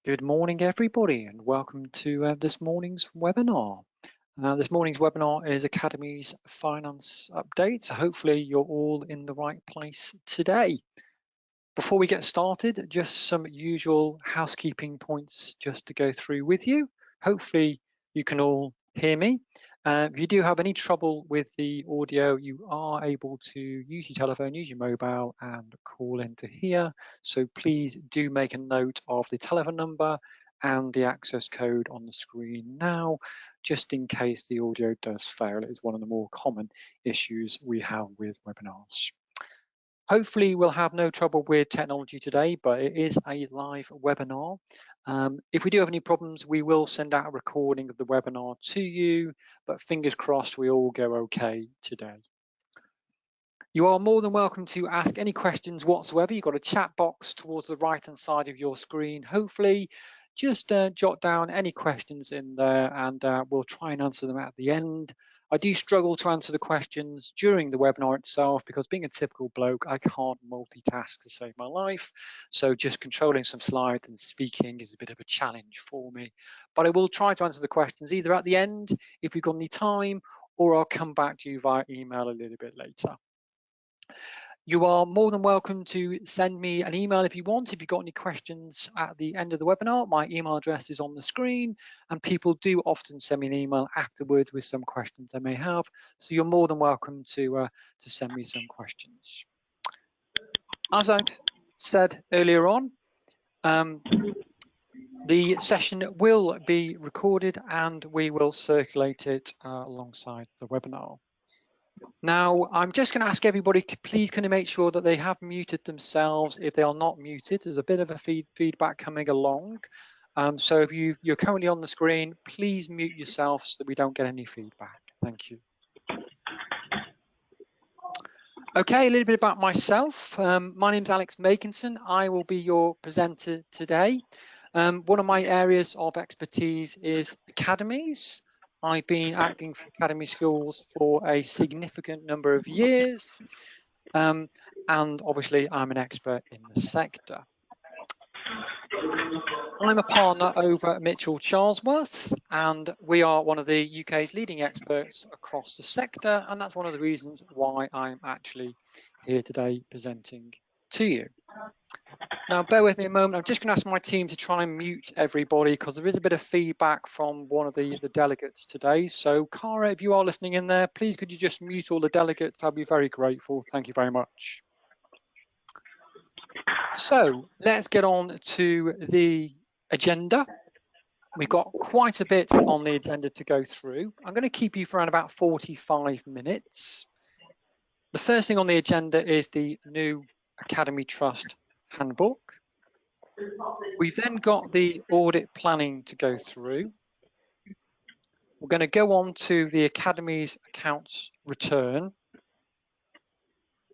Good morning, everybody, and welcome to this morning's webinar. This morning's webinar is Academy's Finance Update, so hopefully you're all in the right place today. Before we get started, just some usual housekeeping points just to go through with you. Hopefully you can all hear me. If you do have any trouble with the audio, you are able to use your telephone, use your mobile and call into here. So please do make a note of the telephone number and the access code on the screen now, just in case the audio does fail. It is one of the more common issues we have with webinars. Hopefully we'll have no trouble with technology today, but it is a live webinar. If we do have any problems, we will send out a recording of the webinar to you, but fingers crossed we all go okay today. You are more than welcome to ask any questions whatsoever. You've got a chat box towards the right-hand side of your screen. Hopefully, just jot down any questions in there and we'll try and answer them at the end. I do struggle to answer the questions during the webinar itself because being a typical bloke, I can't multitask to save my life. So just controlling some slides and speaking is a bit of a challenge for me. But I will try to answer the questions either at the end if we've got any time, or I'll come back to you via email a little bit later. You are more than welcome to send me an email if you want. If you've got any questions at the end of the webinar, my email address is on the screen, and people do often send me an email afterwards with some questions they may have. So you're more than welcome to send me some questions. As I said earlier on, the session will be recorded and we will circulate it alongside the webinar. Now, I'm just going to ask everybody, please can you make sure that they have muted themselves if they are not muted. There's a bit of a feedback coming along. So if you're currently on the screen, please mute yourself so that we don't get any feedback. Thank you. Okay, a little bit about myself. My name's Alex Makinson. I will be your presenter today. One of my areas of expertise is academies. I've been acting for academy schools for a significant number of years, and obviously I'm an expert in the sector. I'm a partner over at Mitchell Charlesworth, and we are one of the UK's leading experts across the sector, and that's one of the reasons why I'm actually here today presenting to you. Now, bear with me a moment. I'm just going to ask my team to try and mute everybody because there is a bit of feedback from one of the delegates today. So, Cara, if you are listening in there, please could you just mute all the delegates? I'll be very grateful. Thank you very much. So, let's get on to the agenda. We've got quite a bit on the agenda to go through. I'm going to keep you for around about 45 minutes. The first thing on the agenda is the new Academy Trust Handbook. We've then got the audit planning to go through. We're going to go on to the Academy's accounts return.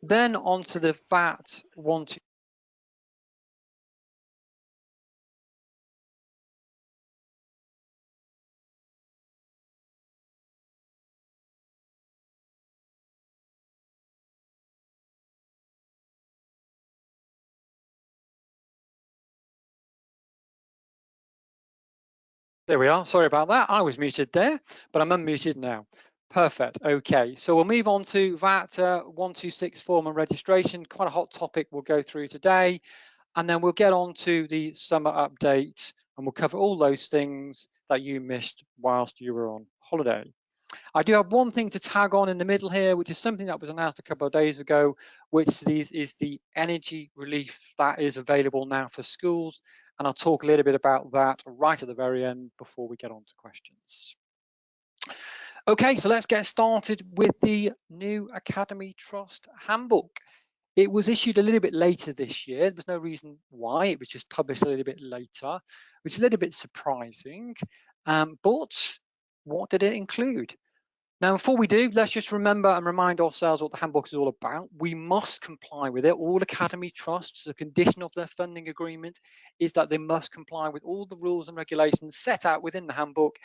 Then on to the VAT 1. There we are. Sorry about that. I was muted there, but I'm unmuted now. Perfect. Okay, so we'll move on to VAT 126 form and registration. Quite a hot topic we'll go through today. And then we'll get on to the summer update and we'll cover all those things that you missed whilst you were on holiday. I do have one thing to tag on in the middle here, which is something that was announced a couple of days ago, which is the energy relief that is available now for schools. And I'll talk a little bit about that right at the very end before we get on to questions. Okay, so let's get started with the new Academy Trust Handbook. It was issued a little bit later this year. There was no reason why. It was just published a little bit later, which is a little bit surprising. But what did it include? Now, before we do, let's just remember and remind ourselves what the handbook is all about. We must comply with it. All Academy Trusts, the condition of their funding agreement is that they must comply with all the rules and regulations set out within the handbook,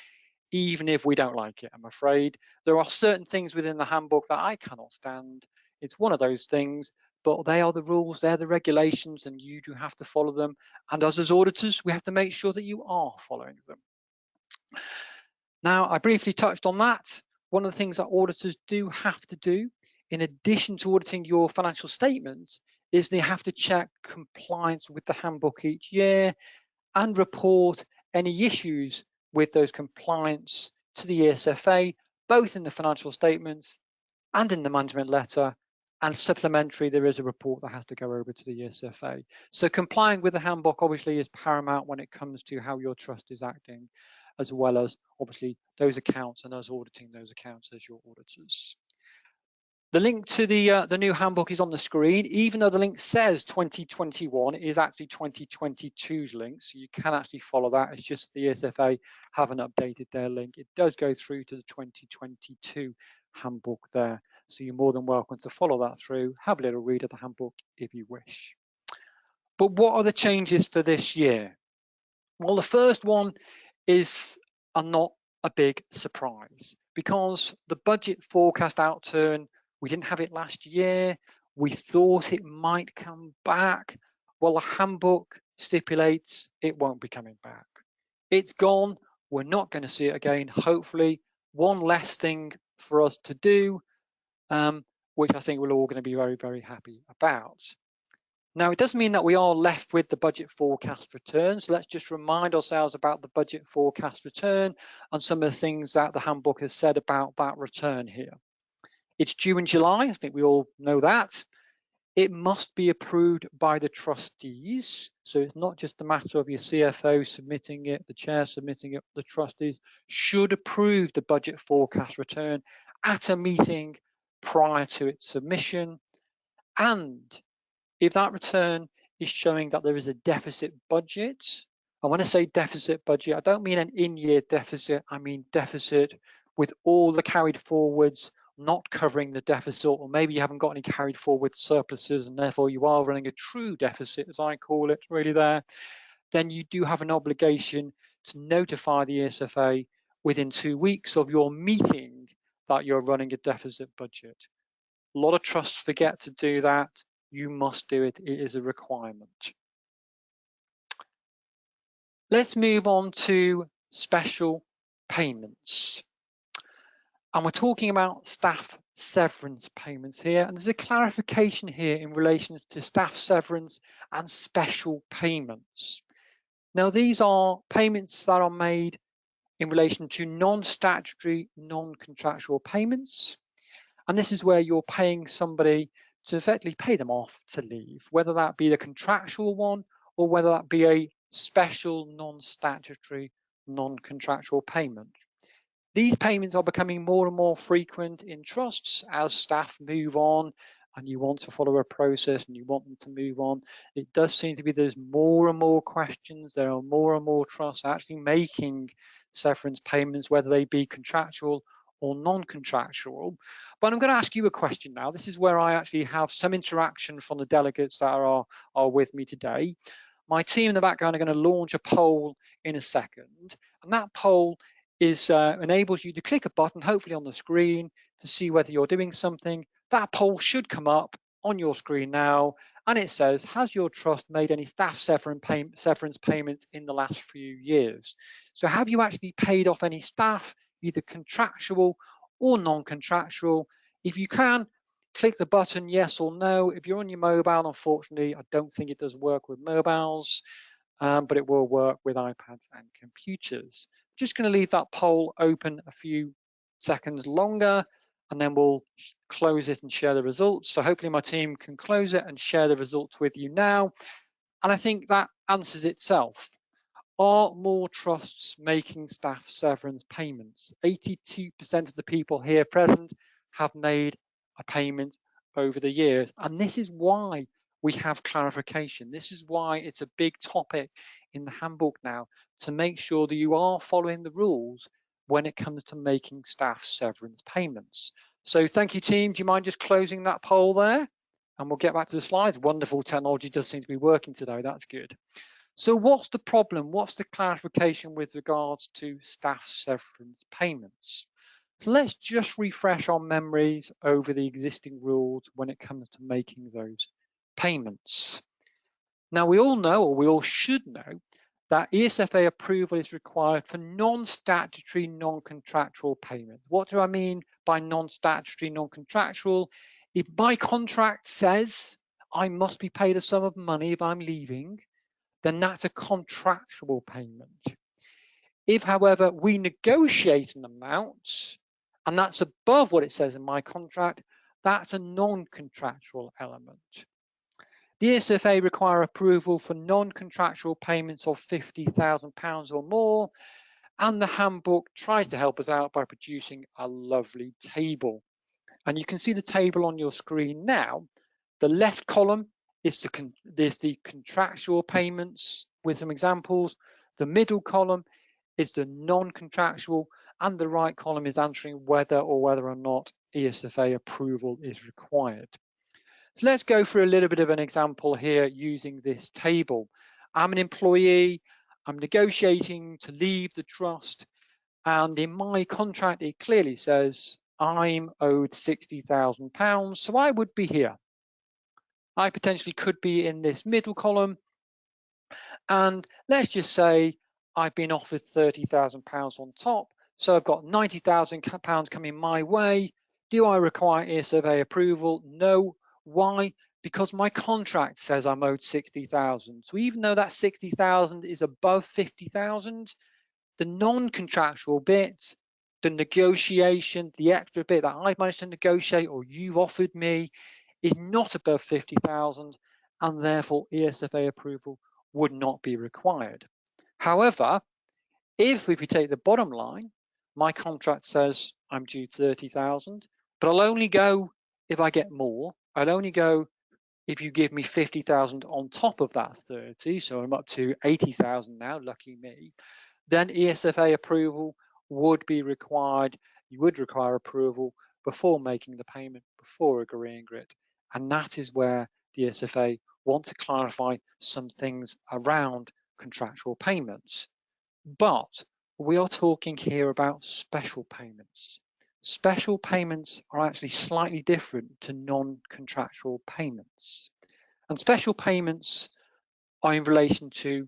even if we don't like it, I'm afraid. There are certain things within the handbook that I cannot stand. It's one of those things, but they are the rules, they're the regulations, and you do have to follow them. And us as auditors, we have to make sure that you are following them. Now, I briefly touched on that. One of the things that auditors do have to do, in addition to auditing your financial statements, is they have to check compliance with the handbook each year and report any issues with those compliance to the ESFA, both in the financial statements and in the management letter, and supplementary, there is a report that has to go over to the ESFA. So complying with the handbook obviously is paramount when it comes to how your trust is acting, as well as obviously those accounts and us auditing those accounts as your auditors. The link to the new handbook is on the screen. Even though the link says 2021, it is actually 2022's link, so you can actually follow that. It's just the ESFA haven't updated their link. It does go through to the 2022 handbook there, so you're more than welcome to follow that through. Have a little read of the handbook if you wish. But what are the changes for this year? Well, the first one is not a big surprise, because the budget forecast outturn, we didn't have it last year. We thought it might come back. Well, the handbook stipulates it won't be coming back. It's gone. We're not going to see it again, hopefully. One less thing for us to do, which I think we're all going to be very, very happy about. Now, it doesn't mean that we are left with the budget forecast return. So let's just remind ourselves about the budget forecast return and some of the things that the handbook has said about that return here. It's due in July. I think we all know that. It must be approved by the trustees. So it's not just a matter of your CFO submitting it, the chair submitting it. The trustees should approve the budget forecast return at a meeting prior to its submission. And if that return is showing that there is a deficit budget, and when I say deficit budget, I don't mean an in-year deficit, I mean deficit with all the carried forwards not covering the deficit, or maybe you haven't got any carried forward surpluses and therefore you are running a true deficit, as I call it, really there, then you do have an obligation to notify the ESFA within 2 weeks of your meeting that you're running a deficit budget. A lot of trusts forget to do that. You must do it. It is a requirement. Let's move on to special payments. And we're talking about staff severance payments here. And there's a clarification here in relation to staff severance and special payments. Now, these are payments that are made in relation to non-statutory, non-contractual payments. And this is where you're paying somebody to effectively pay them off to leave, whether that be the contractual one or whether that be a special non-statutory, non-contractual payment. These payments are becoming more and more frequent in trusts as staff move on and you want to follow a process and you want them to move on. It does seem to be there's more and more questions. There are more and more trusts actually making severance payments, whether they be contractual or non-contractual. But I'm going to ask you a question now. This is where I actually have some interaction from the delegates that are with me today. My team in the background are going to launch a poll in a second, and that poll is enables you to click a button, hopefully on the screen, to see whether you're doing something. That poll should come up on your screen now, and it says, has your trust made any staff severance payments in the last few years? So have you actually paid off any staff, either contractual or non-contractual? If you can, click the button yes or no. If you're on your mobile, unfortunately, I don't think it does work with mobiles, but it will work with iPads and computers. Just going to leave that poll open a few seconds longer, and then we'll close it and share the results. So hopefully my team can close it and share the results with you now. And I think that answers itself. Are more trusts making staff severance payments? 82% of the people here present have made a payment over the years. And this is why we have clarification. This is why it's a big topic in the handbook now, to make sure that you are following the rules when it comes to making staff severance payments. So thank you, team. Do you mind just closing that poll there? And we'll get back to the slides. Wonderful technology does seem to be working today. That's good. So what's the problem? What's the clarification with regards to staff severance payments? So let's just refresh our memories over the existing rules when it comes to making those payments. Now, we all know, or we all should know, that ESFA approval is required for non-statutory, non-contractual payments. What do I mean by non-statutory, non-contractual? If my contract says I must be paid a sum of money if I'm leaving, then that's a contractual payment. If, however, we negotiate an amount and that's above what it says in my contract, that's a non-contractual element. The ESFA require approval for non-contractual payments of £50,000 or more, and the handbook tries to help us out by producing a lovely table. And you can see the table on your screen now. The left column is the contractual payments with some examples. The middle column is the non-contractual, and the right column is answering whether or not ESFA approval is required. So let's go through a little bit of an example here using this table. I'm an employee, I'm negotiating to leave the trust, and in my contract it clearly says I'm owed £60,000, so I would be here. I potentially could be in this middle column, and let's just say I've been offered £30,000 on top, so I've got £90,000 coming my way. Do I require ESFA approval? No. Why? Because my contract says I'm owed 60,000. So even though that 60,000 is above 50,000, the non-contractual bit, the negotiation, the extra bit that I've managed to negotiate or you've offered me is not above 50,000, and therefore ESFA approval would not be required. However, if we take the bottom line, my contract says I'm due 30,000, but I'll only go if I get more. I'll only go if you give me 50,000 on top of that 30, so I'm up to 80,000 now, lucky me, then ESFA approval would be required. You would require approval before making the payment, before agreeing it. And that is where the ESFA want to clarify some things around contractual payments. But we are talking here about special payments. Special payments are actually slightly different to non-contractual payments. And special payments are in relation to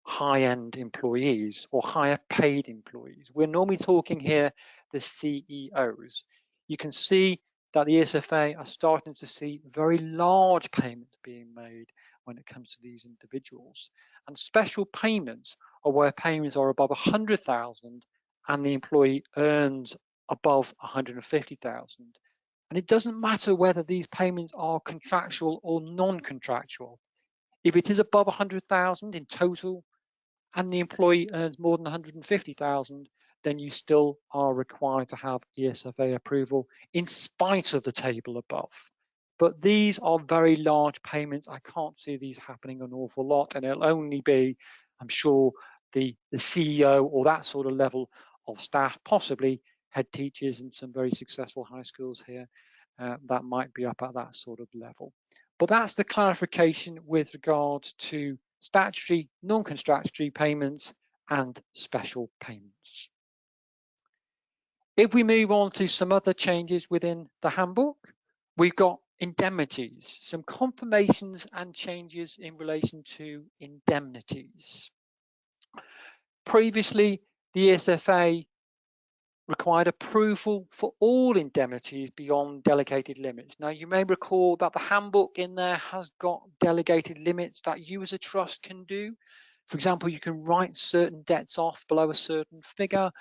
high-end employees or higher paid employees. We're normally talking here the CEOs. You can see that the ESFA are starting to see very large payments being made when it comes to these individuals. And special payments are where payments are above 100,000 and the employee earns above 150,000. And it doesn't matter whether these payments are contractual or non-contractual. If it is above 100,000 in total and the employee earns more than 150,000, then you still are required to have ESFA approval in spite of the table above. But these are very large payments. I can't see these happening an awful lot, and it'll only be, I'm sure, the CEO or that sort of level of staff, possibly head teachers and some very successful high schools here, that might be up at that sort of level. But that's the clarification with regards to statutory, non-contractual payments and special payments. If we move on to some other changes within the handbook, we've got indemnities, some confirmations and changes in relation to indemnities. Previously, the ESFA required approval for all indemnities beyond delegated limits. Now, you may recall that the handbook in there has got delegated limits that you as a trust can do. For example, you can write certain debts off below a certain figure.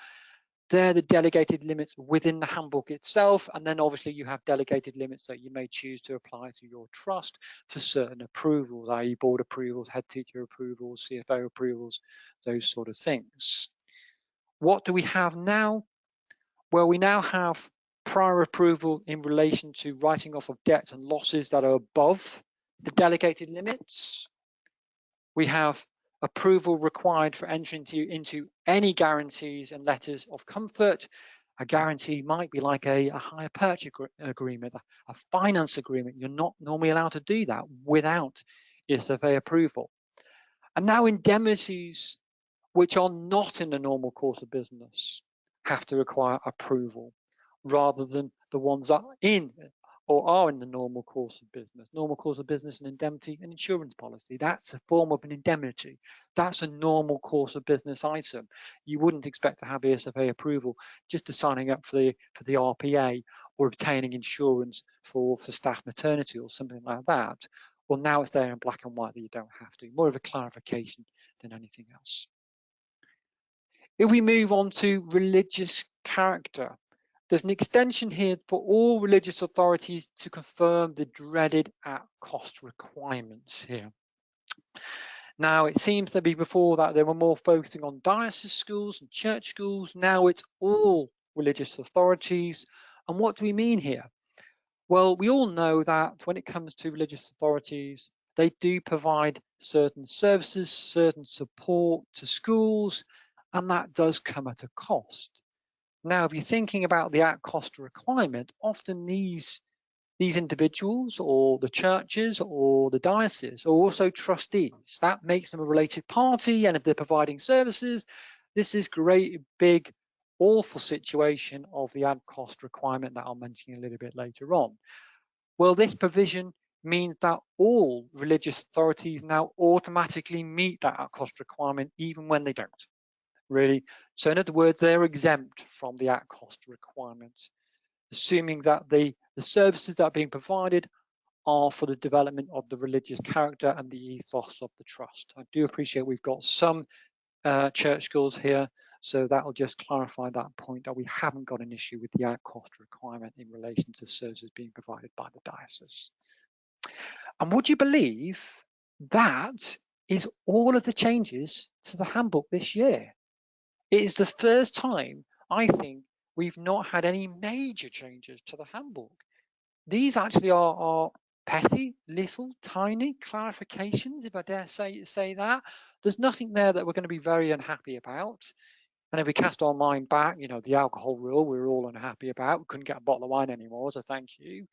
They're the delegated limits within the handbook itself, and then obviously you have delegated limits that you may choose to apply to your trust for certain approvals, i.e. board approvals, head teacher approvals, CFO approvals, those sort of things. What do we have now? Well, we now have prior approval in relation to writing off of debts and losses that are above the delegated limits. We have approval required for entering into any guarantees and letters of comfort. A guarantee might be like a hire purchase agreement, a finance agreement. You're not normally allowed to do that without ESFA approval. And now indemnities, which are not in the normal course of business, have to require approval rather than the ones that are in or are in the normal course of business. Normal course of business and indemnity and insurance policy. That's a form of an indemnity. That's a normal course of business item. You wouldn't expect to have ESFA approval just to signing up for the RPA or obtaining insurance for staff maternity or something like that. Well, now it's there in black and white that you don't have to. More of a clarification than anything else. If we move on to religious character, there's an extension here for all religious authorities to confirm the dreaded at-cost requirements here. Now, it seems to be before that they were more focusing on diocese schools and church schools. Now it's all religious authorities. And what do we mean here? Well, we all know that when it comes to religious authorities, they do provide certain services, certain support to schools, and that does come at a cost. Now, if you're thinking about the at-cost requirement, often these individuals or the churches or the diocese are also trustees. That makes them a related party, and if they're providing services, this is great, big, awful situation of the at-cost requirement that I'll mention a little bit later on. Well, this provision means that all religious authorities now automatically meet that at-cost requirement, even when they don't, really. So in other words, they're exempt from the at-cost requirement, assuming that the services that are being provided are for the development of the religious character and the ethos of the trust. I do appreciate we've got some church schools here, so that will just clarify that point, that we haven't got an issue with the at-cost requirement in relation to services being provided by the diocese. And would you believe that is all of the changes to the handbook this year? It is the first time, I think, we've not had any major changes to the handbook. These actually are petty, little, tiny clarifications, if I dare say that. There's nothing there that we're going to be very unhappy about. And if we cast our mind back, you know, the alcohol rule, we were all unhappy about. We couldn't get a bottle of wine anymore, so thank you.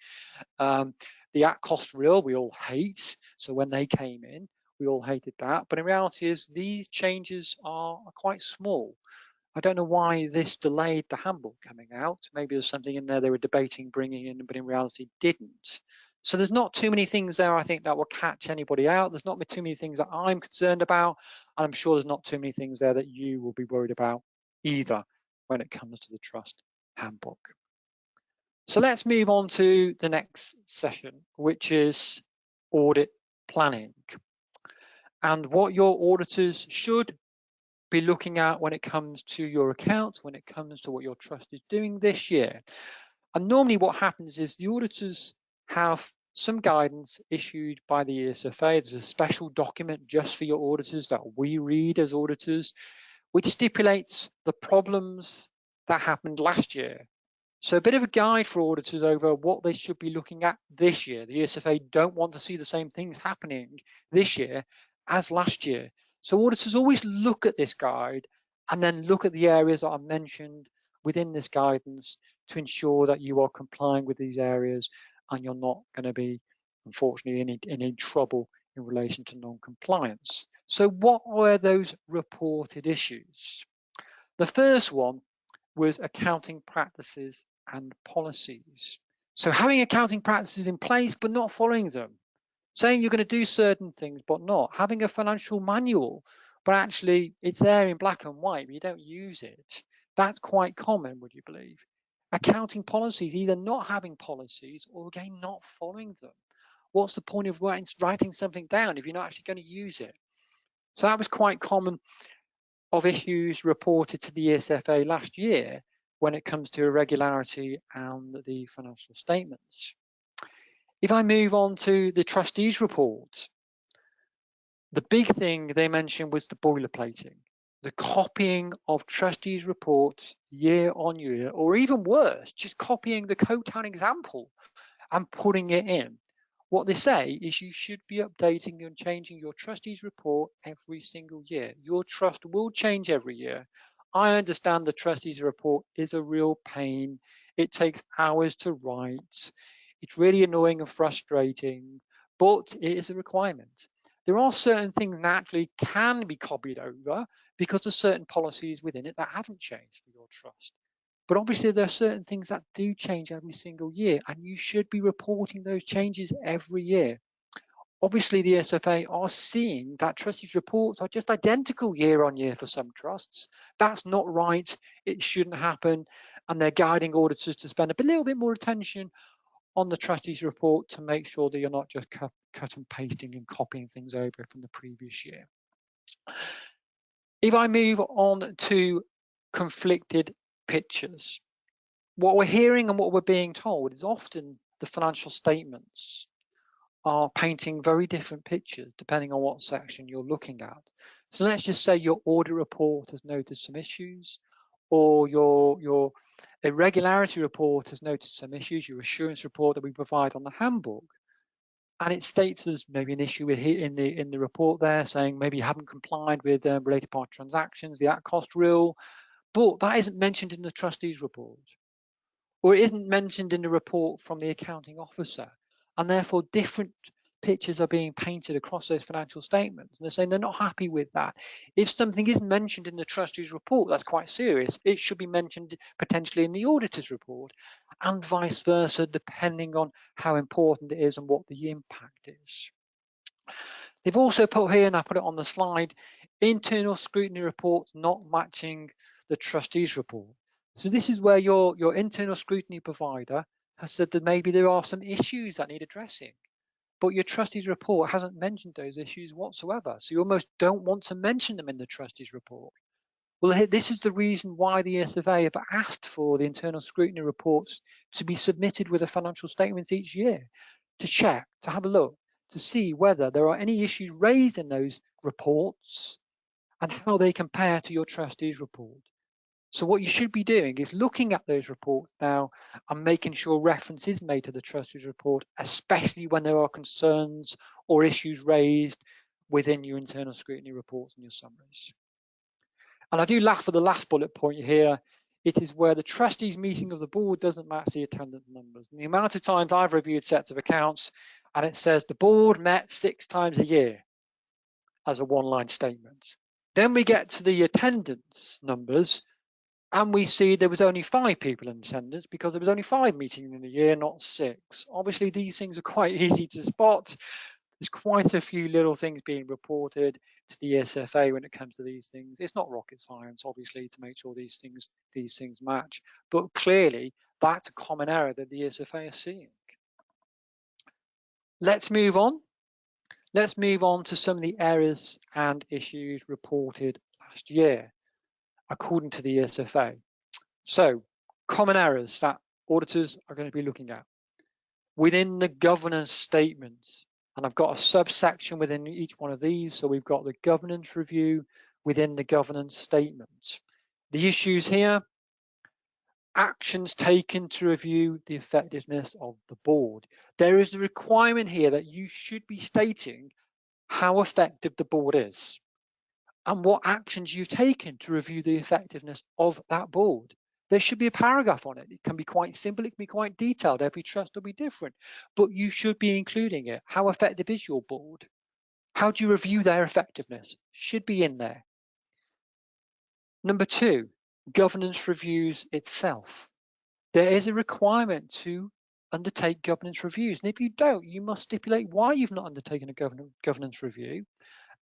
The at-cost rule, we all hate. So when they came in, we all hated that. But in reality is these changes are quite small. I don't know why this delayed the handbook coming out. Maybe there's something in there they were debating bringing in, but in reality didn't. So there's not too many things there, I think, that will catch anybody out. There's not too many things that I'm concerned about. And I'm sure there's not too many things there that you will be worried about either when it comes to the trust handbook. So let's move on to the next session, which is audit planning, and what your auditors should be looking at when it comes to your accounts, when it comes to what your trust is doing this year. And normally what happens is the auditors have some guidance issued by the ESFA. There's a special document just for your auditors that we read as auditors, which stipulates the problems that happened last year. So a bit of a guide for auditors over what they should be looking at this year. The ESFA don't want to see the same things happening this year as last year. So auditors always look at this guide and then look at the areas that are mentioned within this guidance to ensure that you are complying with these areas and you're not going to be, unfortunately, in any trouble in relation to non-compliance. So what were those reported issues? The first one was accounting practices and policies. So having accounting practices in place but not following them. Saying you're going to do certain things but not. Having a financial manual, but actually it's there in black and white, but you don't use it. That's quite common, would you believe? Accounting policies, either not having policies or again not following them. What's the point of writing something down if you're not actually going to use it? So that was quite common of issues reported to the ESFA last year when it comes to irregularity and the financial statements. If I move on to the trustees report, the big thing they mentioned was the boilerplating, the copying of trustees reports year on year, or even worse, just copying the Code Town example and putting it in. What they say is you should be updating and changing your trustees report every single year. Your trust will change every year. I understand the trustees report is a real pain. It takes hours to write. It's really annoying and frustrating, but it is a requirement. There are certain things naturally can be copied over because there's certain policies within it that haven't changed for your trust. But obviously there are certain things that do change every single year, and you should be reporting those changes every year. Obviously, the SFA are seeing that trustees' reports are just identical year on year for some trusts. That's not right. It shouldn't happen. And they're guiding auditors to spend a little bit more attention on the trustees' report to make sure that you're not just cut and pasting and copying things over from the previous year. If I move on to conflicted pictures, what we're hearing and what we're being told is often the financial statements are painting very different pictures depending on what section you're looking at. So let's just say your audit report has noted some issues, or your irregularity report has noted some issues, your assurance report that we provide on the handbook, and it states there's maybe an issue in the report there saying maybe you haven't complied with related party transactions, the at-cost rule, but that isn't mentioned in the trustees report, or it isn't mentioned in the report from the accounting officer, and therefore different pictures are being painted across those financial statements. And they're saying they're not happy with that. If something isn't mentioned in the trustees report, that's quite serious. It should be mentioned potentially in the auditor's report, and vice versa, depending on how important it is and what the impact is. They've also put here, and I put it on the slide, internal scrutiny reports not matching the trustees report. So this is where your internal scrutiny provider has said that maybe there are some issues that need addressing, but your trustees report hasn't mentioned those issues whatsoever. So you almost don't want to mention them in the trustees report. Well, this is the reason why the SFA have asked for the internal scrutiny reports to be submitted with the financial statements each year, to check, to have a look, to see whether there are any issues raised in those reports and how they compare to your trustees report. So what you should be doing is looking at those reports now and making sure reference is made to the trustees report, especially when there are concerns or issues raised within your internal scrutiny reports and your summaries. And I do laugh at the last bullet point here. It is where the trustees meeting of the board doesn't match the attendance numbers. And the amount of times I've reviewed sets of accounts and it says the board met 6 times a year as a one-line statement. Then we get to the attendance numbers and we see there was only 5 people in attendance because there was only 5 meetings in the year, not 6. Obviously, these things are quite easy to spot. There's quite a few little things being reported to the SFA when it comes to these things. It's not rocket science, obviously, to make sure these things match, but clearly that's a common error that the SFA are seeing. Let's move on. Let's move on to some of the errors and issues reported last year, according to the SFA. So, common errors that auditors are going to be looking at. Within the governance statements, and I've got a subsection within each one of these. So we've got the governance review within the governance statement. The issues here, actions taken to review the effectiveness of the board. There is a requirement here that you should be stating how effective the board is and what actions you've taken to review the effectiveness of that board. There should be a paragraph on it. It can be quite simple, it can be quite detailed. Every trust will be different, but you should be including it. How effective is your board? How do you review their effectiveness? Should be in there. Number 2, governance reviews itself. There is a requirement to undertake governance reviews. And if you don't, you must stipulate why you've not undertaken a governance review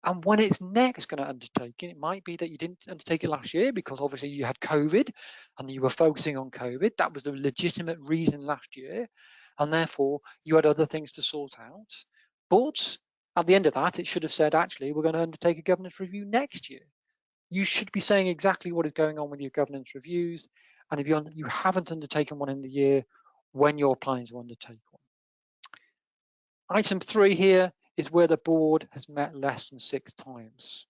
and when it's next going to undertake it. It might be that you didn't undertake it last year because obviously you had COVID and you were focusing on COVID. That was the legitimate reason last year, and therefore you had other things to sort out. But at the end of that, it should have said, actually, we're going to undertake a governance review next year. You should be saying exactly what is going on with your governance reviews, and if you haven't undertaken one in the year, when you're planning to undertake one. Item 3 here is where the board has met less than 6 times.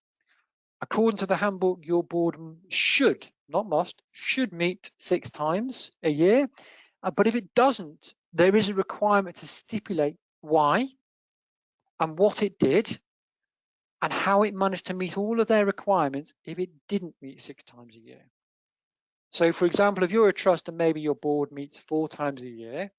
According to the handbook, your board should, not must, should meet 6 times a year. But if it doesn't, there is a requirement to stipulate why and what it did and how it managed to meet all of their requirements if it didn't meet 6 times a year. So for example, if you're a trust and maybe your board meets 4 times a year,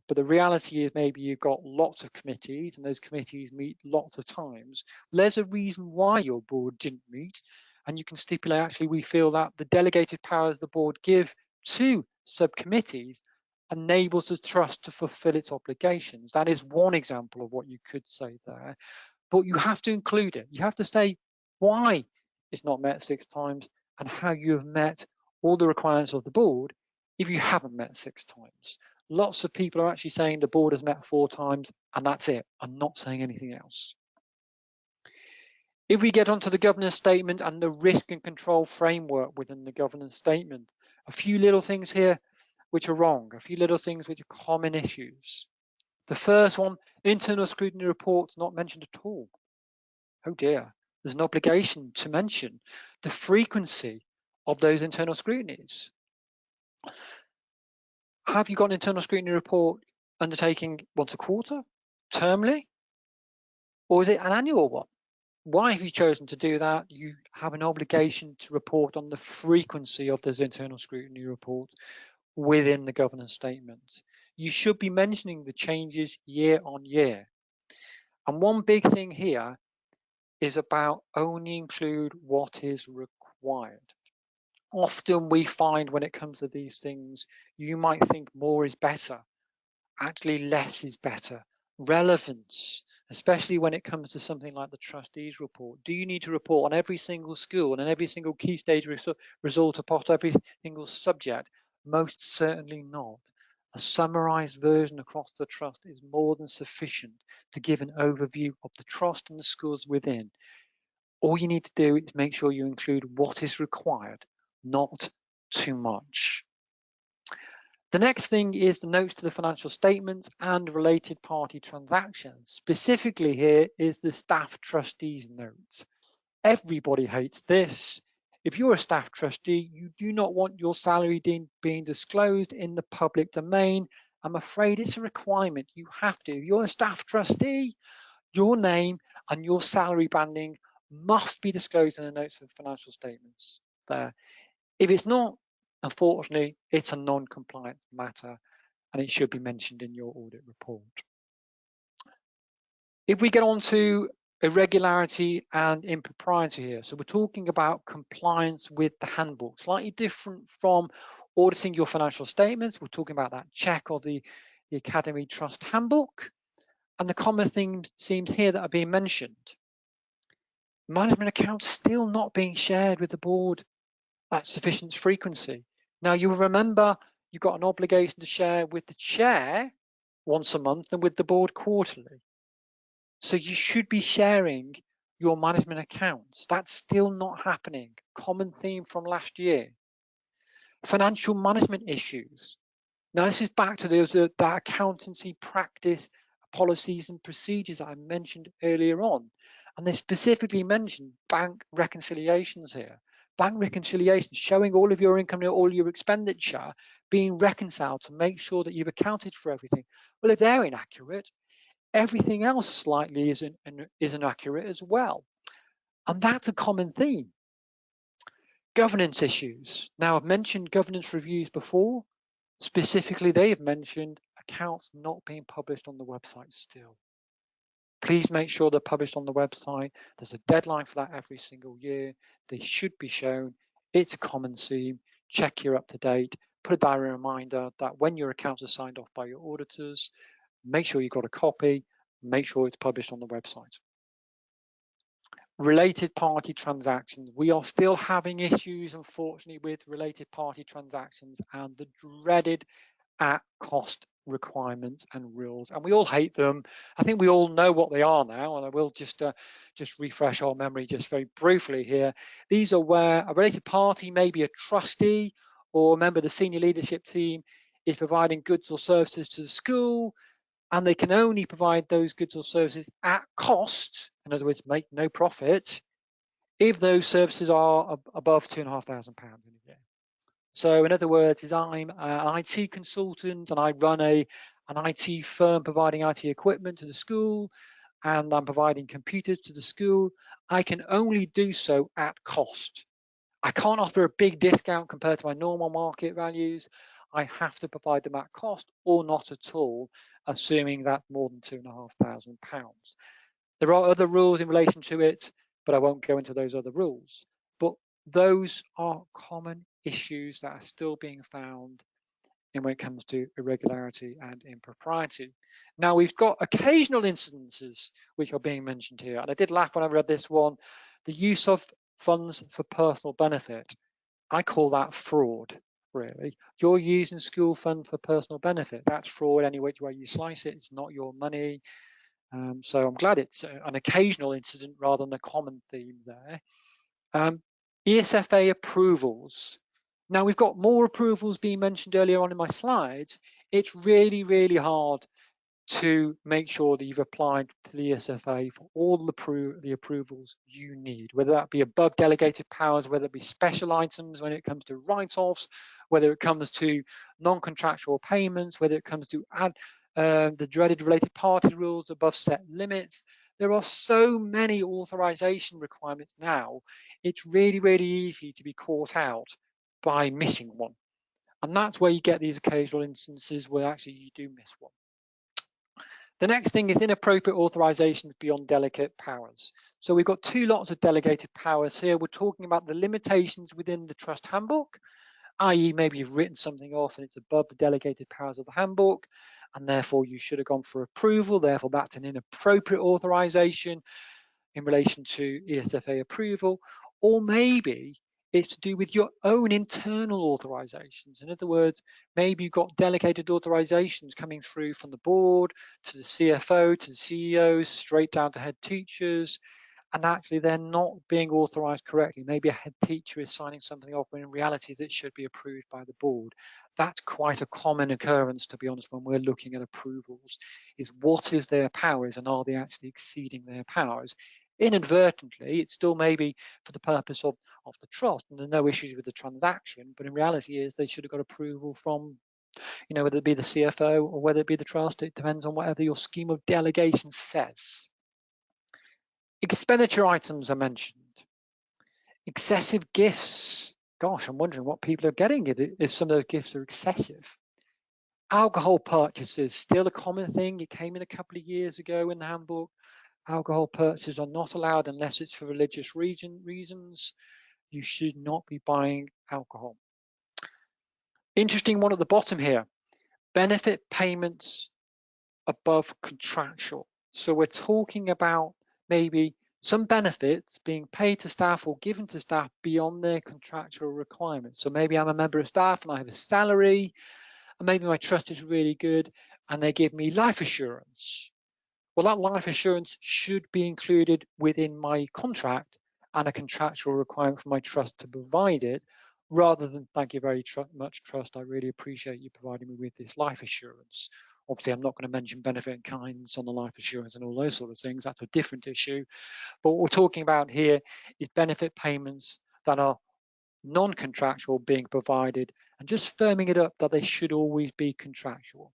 but the reality is maybe you've got lots of committees and those committees meet lots of times, there's a reason why your board didn't meet, and you can stipulate, actually, we feel that the delegated powers the board give to subcommittees enables the trust to fulfill its obligations. That is one example of what you could say there, but you have to include it. You have to say why it's not met 6 times and how you have met all the requirements of the board if you haven't met 6 times. Lots of people are actually saying the board has met 4 times and that's it. I'm not saying anything else. If we get onto the governance statement and the risk and control framework within the governance statement, a few little things here which are wrong, a few little things which are common issues. The first one, internal scrutiny reports not mentioned at all. Oh dear, there's an obligation to mention the frequency of those internal scrutinies. Have you got an internal scrutiny report undertaking once a quarter, termly, or is it an annual one? Why have you chosen to do that? You have an obligation to report on the frequency of those internal scrutiny reports within the governance statement. You should be mentioning the changes year on year. And one big thing here is about only include what is required. Often we find when it comes to these things, you might think more is better. Actually, less is better. Relevance, especially when it comes to something like the trustees report. Do you need to report on every single school and on every single key stage result across every single subject? Most certainly not. A summarized version across the trust is more than sufficient to give an overview of the trust and the schools within. All you need to do is make sure you include what is required, not too much. The next thing is the notes to the financial statements and related party transactions. Specifically here is the staff trustees notes. Everybody hates this. If you're a staff trustee, you do not want your salary being disclosed in the public domain. I'm afraid it's a requirement. You have to. If you're a staff trustee, your name and your salary banding must be disclosed in the notes of financial statements there. If it's not, unfortunately, it's a non-compliant matter and it should be mentioned in your audit report. If we get on to irregularity and impropriety here, so we're talking about compliance with the handbook, slightly different from auditing your financial statements. We're talking about that check of the Academy Trust Handbook, and the common themes here that are being mentioned. Management accounts still not being shared with the board at sufficient frequency. Now you'll remember you've got an obligation to share with the chair once a month and with the board quarterly. So you should be sharing your management accounts. That's still not happening. Common theme from last year. Financial management issues. Now this is back to that accountancy practice policies and procedures that I mentioned earlier on. And they specifically mentioned bank reconciliations here. Bank reconciliations, showing all of your income and all your expenditure being reconciled to make sure that you've accounted for everything. Well, if they're inaccurate, everything else slightly isn't accurate as well. And that's a common theme. Governance issues. Now, I've mentioned governance reviews before. Specifically, they have mentioned accounts not being published on the website still. Please make sure they're published on the website. There's a deadline for that every single year. They should be shown. It's a common theme. Check you're up to date. Put a diary reminder that when your accounts are signed off by your auditors, make sure you've got a copy. Make sure it's published on the website. Related party transactions. We are still having issues, unfortunately, with related party transactions and the dreaded at-cost requirements and rules, and we all hate them. I think we all know what they are now, and I will just refresh our memory just very briefly here. These are where a related party, maybe a trustee or a member of the senior leadership team, is providing goods or services to the school, and they can only provide those goods or services at cost, in other words, make no profit, if those services are above £2,500 in a year. So in other words, is I'm an IT consultant and I run an IT firm providing IT equipment to the school, and I'm providing computers to the school. I can only do so at cost. I can't offer a big discount compared to my normal market values. I have to provide them at cost or not at all, assuming that more than £2,500. There are other rules in relation to it, but I won't go into those other rules. But those are common issues that are still being found in when it comes to irregularity and impropriety. Now, we've got occasional incidences which are being mentioned here, and I did laugh when I read this one. The use of funds for personal benefit. I call that fraud, really. You're using school fund for personal benefit. That's fraud any which way you slice it. It's not your money. So I'm glad it's an occasional incident rather than a common theme there. ESFA approvals. Now, we've got more approvals being mentioned earlier on in my slides. It's really, really hard to make sure that you've applied to the ESFA for all the approvals you need, whether that be above delegated powers, whether it be special items when it comes to write-offs, whether it comes to non-contractual payments, whether it comes to the dreaded related party rules above set limits. There are so many authorization requirements now. It's really, really easy to be caught out by missing one. And that's where you get these occasional instances where actually you do miss one. The next thing is inappropriate authorizations beyond delegate powers. So we've got two lots of delegated powers here. We're talking about the limitations within the trust handbook, i.e. maybe you've written something off and it's above the delegated powers of the handbook, and therefore you should have gone for approval. Therefore, that's an inappropriate authorization in relation to ESFA approval. Or maybe it's to do with your own internal authorizations. In other words, maybe you've got delegated authorizations coming through from the board to the CFO, to the CEOs, straight down to head teachers, and actually they're not being authorized correctly. Maybe a head teacher is signing something off when in reality it should be approved by the board. That's quite a common occurrence, to be honest, when we're looking at approvals, is what is their powers and are they actually exceeding their powers? Inadvertently, it's still maybe for the purpose of the trust and there are no issues with the transaction, but in reality is they should have got approval from, whether it be the CFO or whether it be the trust. It depends on whatever your scheme of delegation says. Expenditure items are mentioned. Excessive gifts. Gosh, I'm wondering what people are getting if some of those gifts are excessive. Alcohol purchases, still a common thing. It came in a couple of years ago in the handbook. Alcohol purchases are not allowed unless it's for religious reasons. You should not be buying alcohol. Interesting one at the bottom here. Benefit payments above contractual. So we're talking about maybe some benefits being paid to staff or given to staff beyond their contractual requirements. So maybe I'm a member of staff and I have a salary, and maybe my trust is really good and they give me life assurance. Well, that life assurance should be included within my contract and a contractual requirement for my trust to provide it, rather than thank you very much, trust, I really appreciate you providing me with this life assurance. Obviously, I'm not going to mention benefit in kinds on the life assurance and all those sort of things. That's a different issue. But what we're talking about here is benefit payments that are non-contractual being provided and just firming it up that they should always be contractual.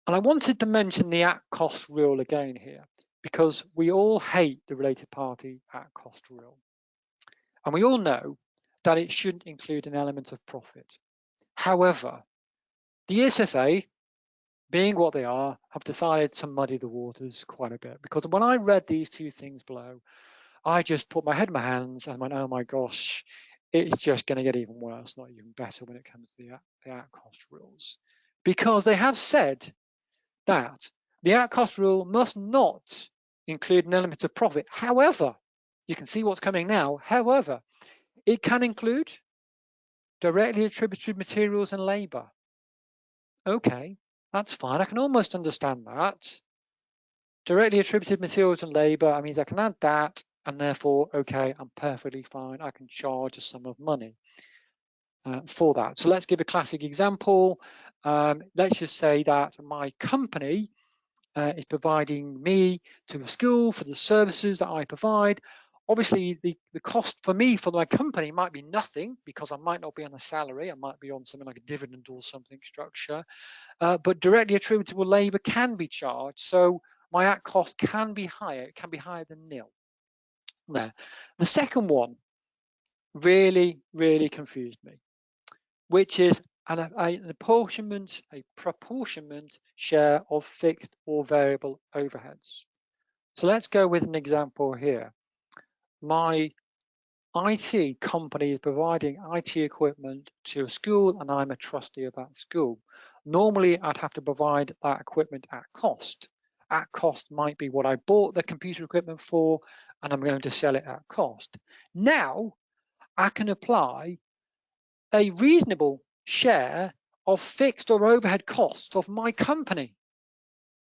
And I wanted to mention the at-cost rule again here, because we all hate the related party at-cost rule. And we all know that it shouldn't include an element of profit. However, the ESFA, being what they are, have decided to muddy the waters quite a bit, because when I read these two things below, I just put my head in my hands and went, oh my gosh, it's just going to get even worse, not even better when it comes to the at-cost rules. Because they have said that the at-cost rule must not include an element of profit. However, you can see what's coming now. However, it can include directly attributed materials and labor. Okay, that's fine. I can almost understand that. Directly attributed materials and labor, I mean, I can add that, and therefore, okay, I'm perfectly fine. I can charge a sum of money for that. So let's give a classic example. Let's just say that my company is providing me to a school for the services that I provide. Obviously, the cost for me, for my company, might be nothing because I might not be on a salary. I might be on something like a dividend or something structure. But directly attributable labor can be charged. So my at cost can be higher. It can be higher than nil. There. The second one really, really confused me, which is a proportionment share of fixed or variable overheads. So let's go with an example here. My IT company is providing IT equipment to a school and I'm a trustee of that school. Normally, I'd have to provide that equipment at cost. At cost might be what I bought the computer equipment for, and I'm going to sell it at cost. Now, I can apply a reasonable share of fixed or overhead costs of my company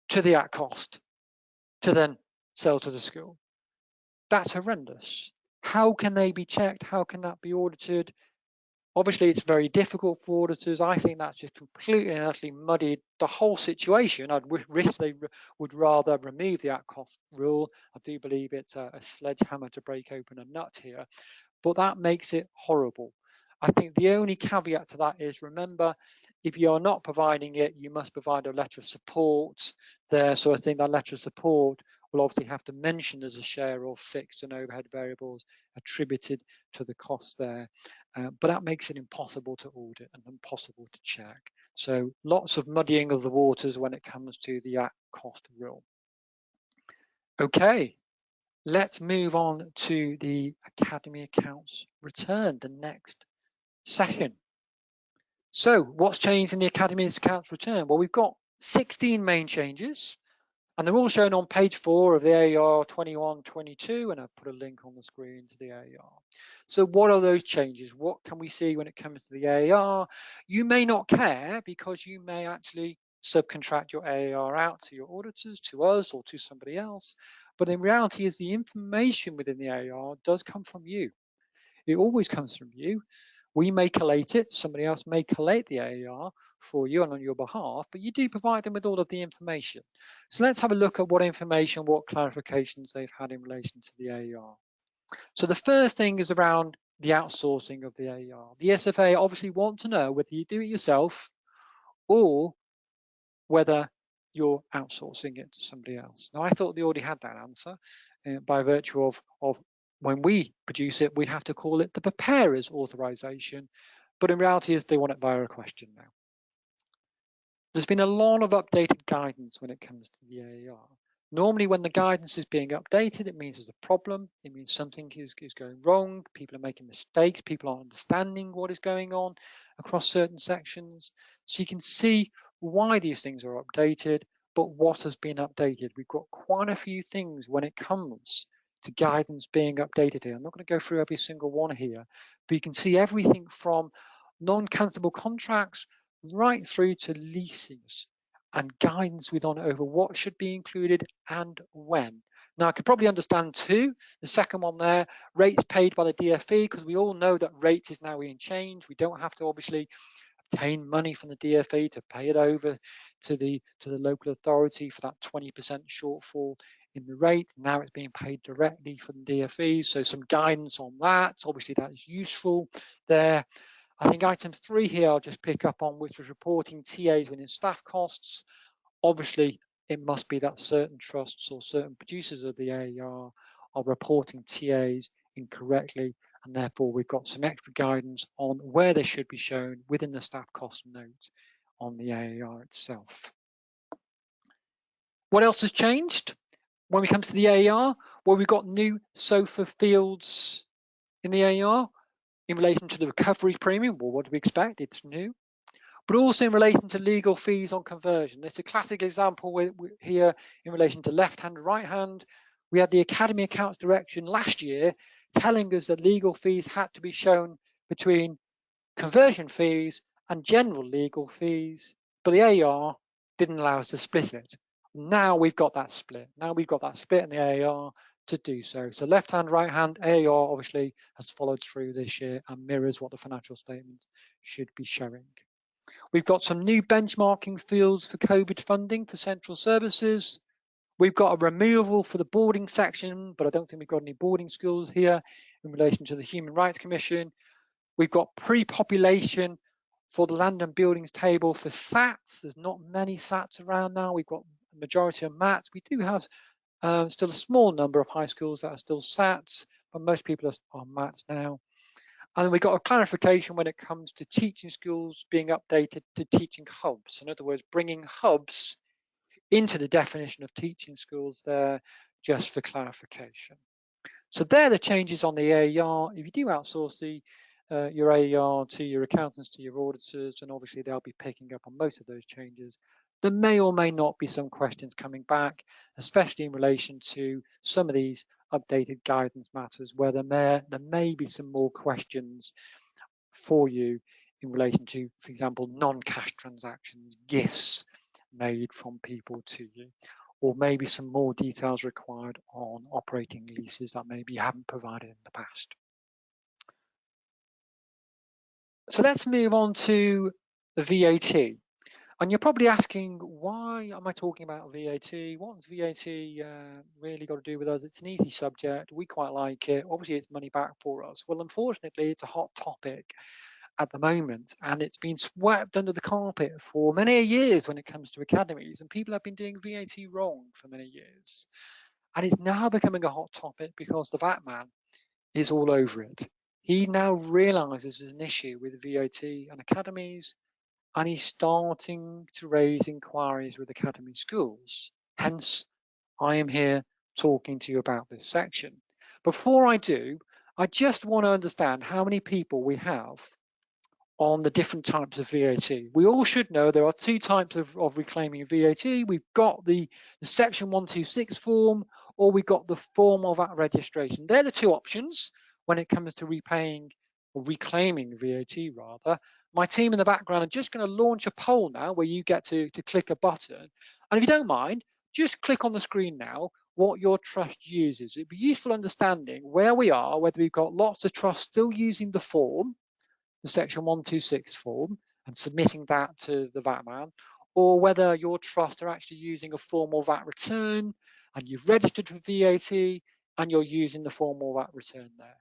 to the at cost to then sell to the school. That's horrendous. How can they be checked? How can that be audited? Obviously, it's very difficult for auditors. I think that's just completely and utterly muddied the whole situation. I'd wish they would rather remove the at cost rule. I do believe it's a sledgehammer to break open a nut here, but that makes it horrible. I think the only caveat to that is, remember, if you are not providing it, you must provide a letter of support there. So I think that letter of support will obviously have to mention there's a share of fixed and overhead variables attributed to the cost there. But that makes it impossible to audit and impossible to check. So lots of muddying of the waters when it comes to the at cost rule. Okay. Let's move on to the Academy Accounts return, the next session. So what's changed in the Academy Accounts return? Well, we've got 16 main changes, and they're all shown on page 4 of the AER 21-22, and I've put a link on the screen to the AER. So what are those changes? What can we see when it comes to the AER? You may not care because you may actually subcontract your AER out to your auditors, to us, or to somebody else. But in reality, is the information within the AER does come from you. It always comes from you. We may collate it, somebody else may collate the AER for you and on your behalf, but you do provide them with all of the information. So let's have a look at what information, what clarifications they've had in relation to the AER. So the first thing is around the outsourcing of the AER. The SFA obviously want to know whether you do it yourself or whether you're outsourcing it to somebody else. Now, I thought they already had that answer by virtue of when we produce it, we have to call it the preparer's authorization, but in reality is they want it via a question now. There's been a lot of updated guidance when it comes to the AER. Normally when the guidance is being updated, it means there's a problem, it means something is going wrong, people are making mistakes, people aren't understanding what is going on across certain sections. So you can see why these things are updated, but what has been updated. We've got quite a few things when it comes to guidance being updated here. I'm not going to go through every single one here, but you can see everything from non-cancelable contracts right through to leases and guidance over what should be included and when. Now, I could probably understand too, the second one there, rates paid by the DFE, because we all know that rates is now being changed. We don't have to obviously obtain money from the DFE to pay it over to the local authority for that 20% shortfall in the rate. Now it's being paid directly from the DFE, so some guidance on that. Obviously, that is useful there. I think item 3 here I'll just pick up on, which was reporting TAs within staff costs. Obviously, it must be that certain trusts or certain producers of the AER are reporting TAs incorrectly, and therefore we've got some extra guidance on where they should be shown within the staff cost note on the AER itself. What else has changed when we come to the AER? Well, we've got new SOFA fields in the AER. In relation to the recovery premium, well, what do we expect? It's new. But also in relation to legal fees on conversion. It's a classic example here in relation to left hand, right hand. We had the Academy Accounts Direction last year telling us that legal fees had to be shown between conversion fees and general legal fees, but the AER didn't allow us to split it. Now we've got that split. Now we've got that split in the AER to do so. So left hand, right hand, AER obviously has followed through this year and mirrors what the financial statements should be showing. We've got some new benchmarking fields for COVID funding for central services. We've got a removal for the boarding section, but I don't think we've got any boarding schools here in relation to the Human Rights Commission. We've got pre-population for the land and buildings table for SATs. There's not many SATs around now. We've got a majority of MATs. We do have still a small number of high schools that are still SATs, but most people are MATs now. And then we got a clarification when it comes to teaching schools being updated to teaching hubs. In other words, bringing hubs into the definition of teaching schools there, just for clarification. So they're the changes on the AER. If you do outsource your AER to your accountants, to your auditors, and obviously they'll be picking up on most of those changes. There may or may not be some questions coming back, especially in relation to some of these updated guidance matters where there may be some more questions for you in relation to, for example, non-cash transactions, gifts made from people to you, or maybe some more details required on operating leases that maybe you haven't provided in the past. So let's move on to the VAT. And you're probably asking, why am I talking about VAT? What's VAT really got to do with us? It's an easy subject. We quite like it. Obviously, it's money back for us. Well, unfortunately, it's a hot topic at the moment, and it's been swept under the carpet for many years when it comes to academies, and people have been doing VAT wrong for many years. And it's now becoming a hot topic because the VAT man is all over it. He now realizes there's an issue with VAT and academies, and he's starting to raise inquiries with academy schools. Hence, I am here talking to you about this section. Before I do, I just want to understand how many people we have on the different types of VAT. We all should know there are two types of reclaiming VAT. We've got the Section 126 form, or we've got the form of VAT registration. They're the two options when it comes to repaying or reclaiming VAT rather. My team in the background are just going to launch a poll now where you get to click a button. And if you don't mind, just click on the screen now what your trust uses. It'd be useful understanding where we are, whether we've got lots of trusts still using the form, the Section 126 form, and submitting that to the VAT man, or whether your trust are actually using a formal VAT return and you've registered for VAT and you're using the formal VAT return there.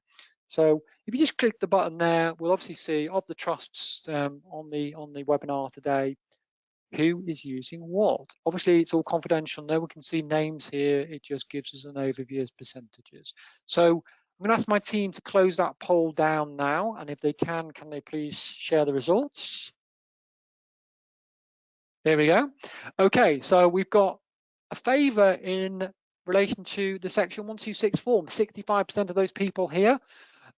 So if you just click the button there, we'll obviously see of the trusts on the webinar today, who is using what. Obviously, it's all confidential. No one can see names here. It just gives us an overview as percentages. So I'm going to ask my team to close that poll down now. And if they can they please share the results? There we go. Okay, so we've got a favour in relation to the Section 126 form. 65% of those people here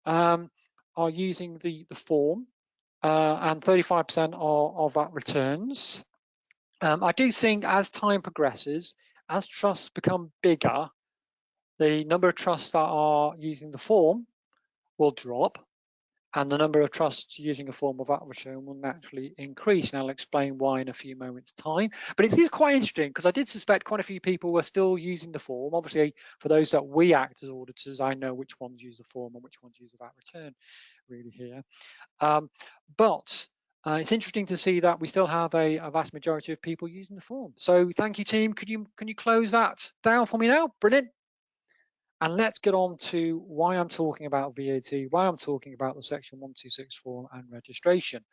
are using the form, and 35% are VAT returns. I do think as time progresses, as trusts become bigger, the number of trusts that are using the form will drop, and the number of trusts using a form of VAT return will naturally increase. And I'll explain why in a few moments' time. But it is quite interesting because I did suspect quite a few people were still using the form. Obviously, for those that we act as auditors, I know which ones use the form and which ones use a VAT return really here. But it's interesting to see that we still have a vast majority of people using the form. So thank you, team. Can you close that down for me now? Brilliant. And let's get on to why I'm talking about VAT, why I'm talking about the Section 126 form and registration.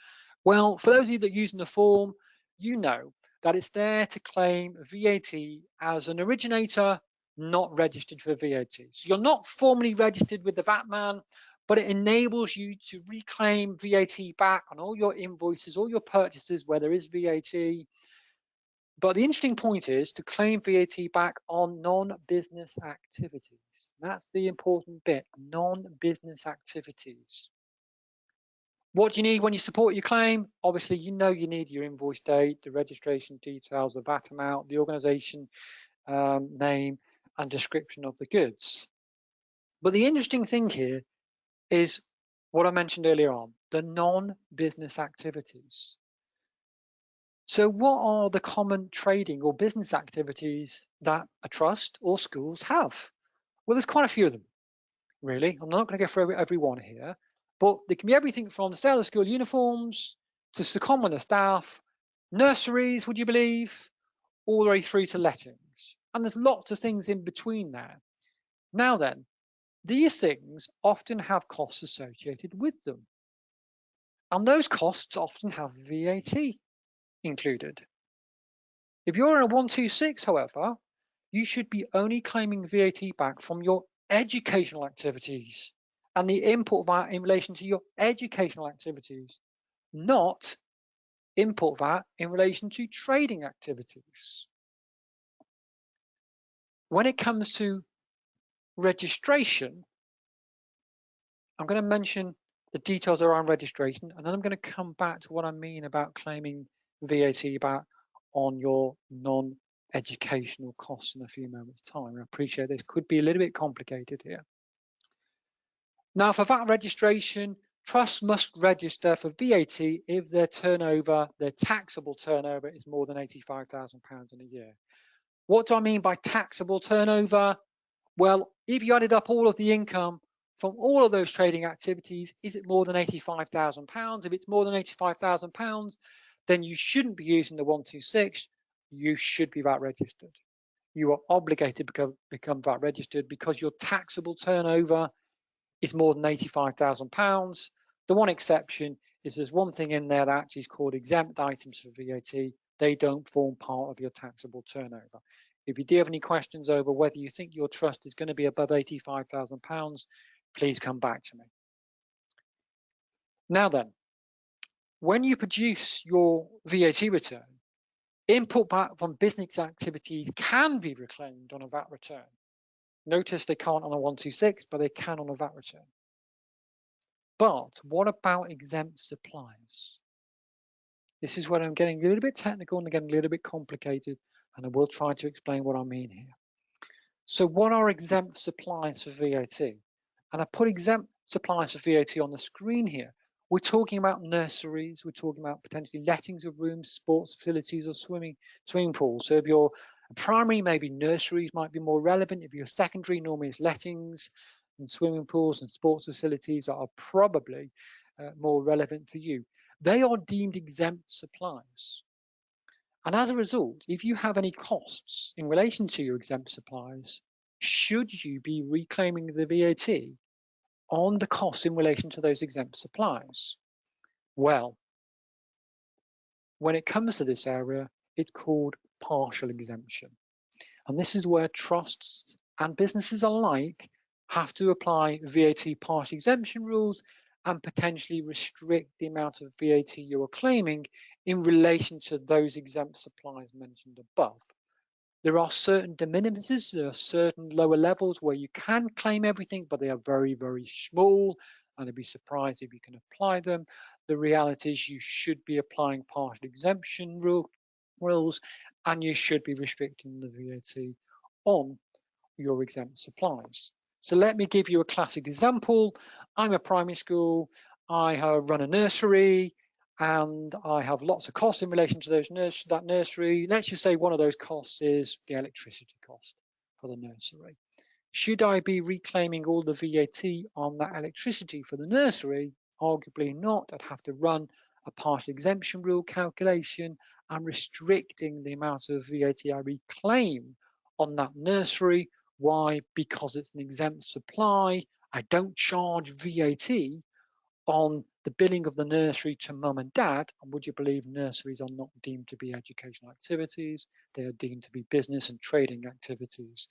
Well, for those of you that are using the form, you know that it's there to claim VAT as an originator not registered for VAT. So you're not formally registered with the VAT man, but it enables you to reclaim VAT back on all your invoices, all your purchases where there is VAT. But the interesting point is to claim VAT back on non-business activities. That's the important bit, non-business activities. What do you need when you support your claim? Obviously, you know you need your invoice date, the registration details, the VAT amount, the organisation name, and description of the goods. But the interesting thing here is what I mentioned earlier on, the non-business activities. So what are the common trading or business activities that a trust or schools have? Well, there's quite a few of them, really. I'm not going to go through every one here, but there can be everything from the sale of school uniforms to secondment the staff, nurseries, would you believe, all the way through to lettings. And there's lots of things in between there. Now then, these things often have costs associated with them. And those costs often have VAT included. If you're in a 126, however, you should be only claiming VAT back from your educational activities and the import VAT in relation to your educational activities, not import VAT in relation to trading activities. When it comes to registration, I'm going to mention the details around registration, and then I'm going to come back to what I mean about claiming VAT back on your non-educational costs in a few moments' time. I appreciate this could be a little bit complicated here. Now, for VAT registration, trusts must register for VAT if their turnover, their taxable turnover, is more than £85,000 in a year. What do I mean by taxable turnover? Well, if you added up all of the income from all of those trading activities, is it more than £85,000? If it's more than £85,000, then you shouldn't be using the 126. You should be VAT registered. You are obligated to become VAT registered because your taxable turnover is more than £85,000. The one exception is there's one thing in there that actually is called exempt items for VAT. They don't form part of your taxable turnover. If you do have any questions over whether you think your trust is going to be above £85,000, please come back to me. Now then, when you produce your VAT return, input back from business activities can be reclaimed on a VAT return. Notice they can't on a 126, but they can on a VAT return. But what about exempt supplies? This is where I'm getting a little bit technical and getting a little bit complicated, and I will try to explain what I mean here. So what are exempt supplies for VAT? And I put exempt supplies for VAT on the screen here. We're talking about nurseries, we're talking about potentially lettings of rooms, sports facilities, or swimming pools. So if you're a primary, maybe nurseries might be more relevant. If you're secondary, normally it's lettings, and swimming pools and sports facilities are probably more relevant for you. They are deemed exempt supplies. And as a result, if you have any costs in relation to your exempt supplies, should you be reclaiming the VAT on the costs in relation to those exempt supplies? Well, when it comes to this area, it's called partial exemption. And this is where trusts and businesses alike have to apply VAT partial exemption rules and potentially restrict the amount of VAT you are claiming in relation to those exempt supplies mentioned above. There are certain de minimis, there are certain lower levels where you can claim everything, but they are very, very small, and I'd be surprised if you can apply them. The reality is you should be applying partial exemption rules, and you should be restricting the VAT on your exempt supplies. So let me give you a classic example. I'm a primary school, I have run a nursery, and I have lots of costs in relation to that nursery. Let's just say one of those costs is the electricity cost for the nursery. Should I be reclaiming all the VAT on that electricity for the nursery? Arguably not. I'd have to run a partial exemption rule calculation and restricting the amount of VAT I reclaim on that nursery. Why? Because it's an exempt supply. I don't charge VAT on the billing of the nursery to mum and dad. And would you believe nurseries are not deemed to be educational activities? They are deemed to be business and trading activities.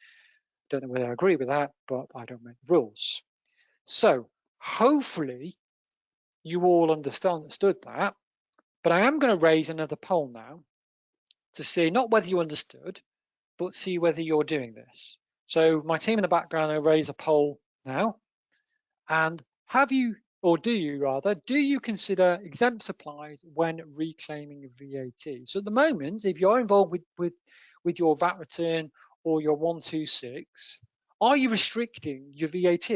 Don't know whether I agree with that, but I don't make the rules. So hopefully you all understood that, but I am going to raise another poll now to see not whether you understood, but see whether you're doing this. So my team in the background will raise a poll now. And have you, or do you rather, do you consider exempt supplies when reclaiming VAT? So at the moment, if you're involved with your VAT return or your 126, are you restricting your VAT?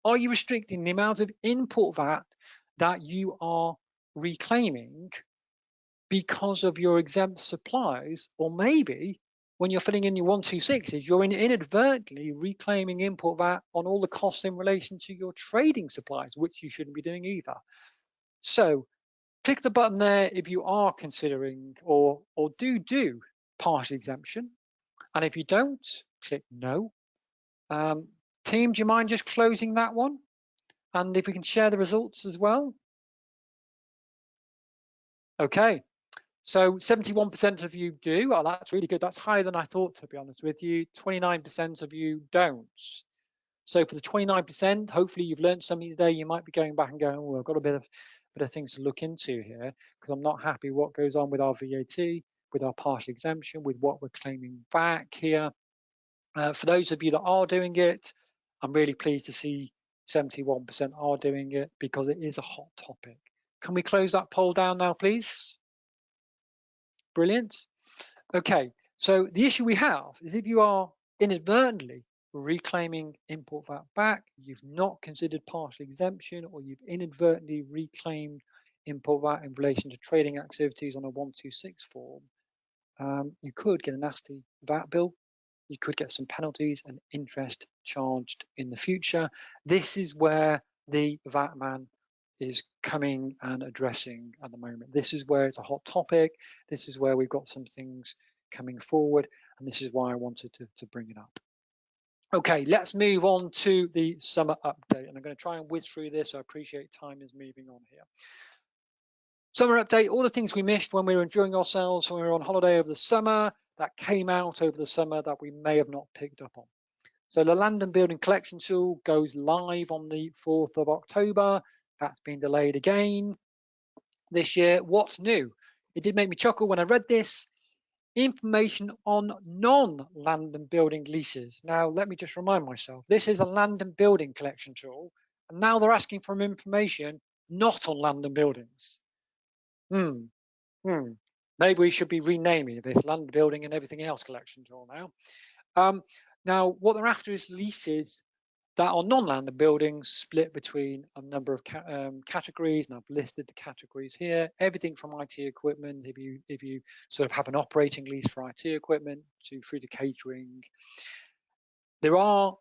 Are you restricting the amount of input VAT that you are reclaiming because of your exempt supplies? Or maybe when you're filling in your 126s, you're inadvertently reclaiming input VAT on all the costs in relation to your trading supplies, which you shouldn't be doing either. So click the button there if you are considering or do partial exemption. And if you don't, click no. Team, do you mind just closing that one? And if we can share the results as well. Okay, so 71% of you do. Oh, that's really good. That's higher than I thought, to be honest with you. 29% of you don't. So for the 29%, hopefully you've learned something today. You might be going back and going, oh, I've got a bit of things to look into here because I'm not happy what goes on with our VAT, with our partial exemption, with what we're claiming back here. For those of you that are doing it, I'm really pleased to see 71% are doing it because it is a hot topic. Can we close that poll down now, please? Brilliant. Okay, so the issue we have is if you are inadvertently reclaiming import VAT back, you've not considered partial exemption, or you've inadvertently reclaimed import VAT in relation to trading activities on a 126 form, you could get a nasty VAT bill. You could get some penalties and interest charged in the future. This is where the VAT man is coming and addressing at the moment. This is where it's a hot topic. This is where we've got some things coming forward, and this is why I wanted to bring it up. Okay, let's move on to the summer update, and I'm going to try and whiz through this. I appreciate time is moving on here. Summer update, all the things we missed when we were enjoying ourselves, when we were on holiday over the summer, that came out over the summer that we may have not picked up on. So the Land and Building Collection Tool goes live on the 4th of October. That's been delayed again this year. What's new? It did make me chuckle when I read this. Information on non-land and building leases. Now, let me just remind myself, this is a Land and Building Collection Tool, and now they're asking for information not on land and buildings. Maybe we should be renaming this Land, Building and Everything Else Collection Tool now. Now, what they're after is leases that are non-land and buildings split between a number of categories, and I've listed the categories here. Everything from IT equipment, if you sort of have an operating lease for IT equipment, through to catering. There are